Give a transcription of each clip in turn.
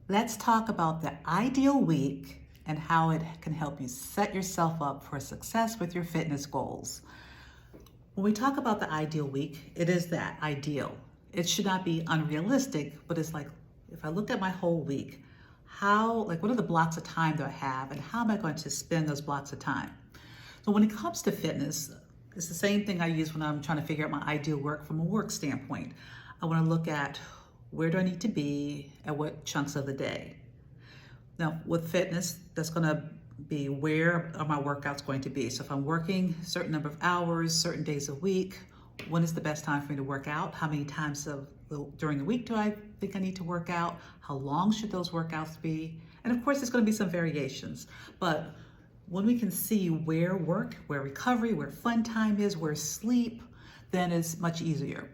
Let's talk about the ideal week and how it can help you set yourself up for success with your fitness goals. When we talk about the ideal week, it is that ideal. It should not be unrealistic, but it's like if I look at my whole week, what are the blocks of time do I have and how am I going to spend those blocks of time? So when it comes to fitness, it's the same thing I use when I'm trying to figure out my ideal work from a work standpoint. I want to look at where do I need to be at what chunks of the day. Now with fitness, that's going to be where are my workouts going to be. So if I'm working a certain number of hours, certain days a week, when is the best time for me to work out? How many times during the week do I think I need to work out? How long should those workouts be? And of course, there's going to be some variations. But when we can see where work, where recovery, where fun time is, where sleep, then it's much easier.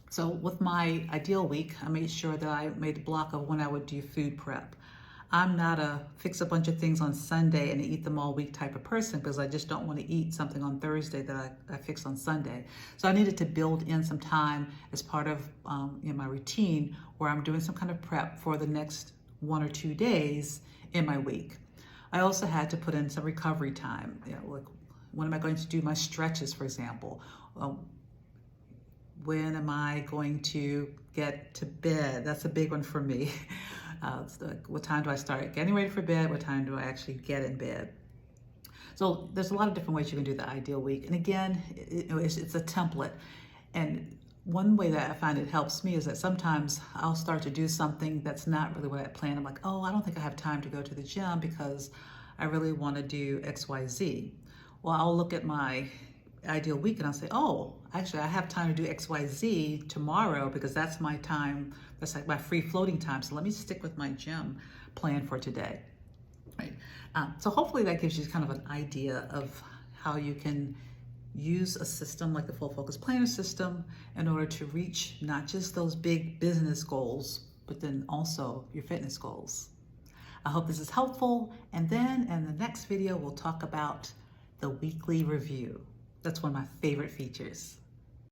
So with my ideal week, I made sure that I made a block of when I would do food prep. I'm not a fix a bunch of things on Sunday and eat them all week type of person because I just don't want to eat something on Thursday that I fix on Sunday. So I needed to build in some time as part of my routine where I'm doing some kind of prep for the next 1 or 2 days in my week. I also had to put in some recovery time. Like when am I going to do my stretches, for example? When am I going to get to bed? That's a big one for me. What time do I start getting ready for bed? What time do I actually get in bed? So there's a lot of different ways you can do the ideal week. And again, it's a template. And one way that I find it helps me is that sometimes I'll start to do something that's not really what I planned. I'm like, oh, I don't think I have time to go to the gym because I really want to do X, Y, Z. Well, I'll look at my ideal week and I'll say, oh, actually I have time to do X, Y, Z tomorrow because that's my time. That's like my free floating time. So let me stick with my gym plan for today. Right. So hopefully that gives you kind of an idea of how you can use a system like the Full Focus Planner system in order to reach not just those big business goals, but then also your fitness goals. I hope this is helpful. And then in the next video, we'll talk about the weekly review. That's one of my favorite features.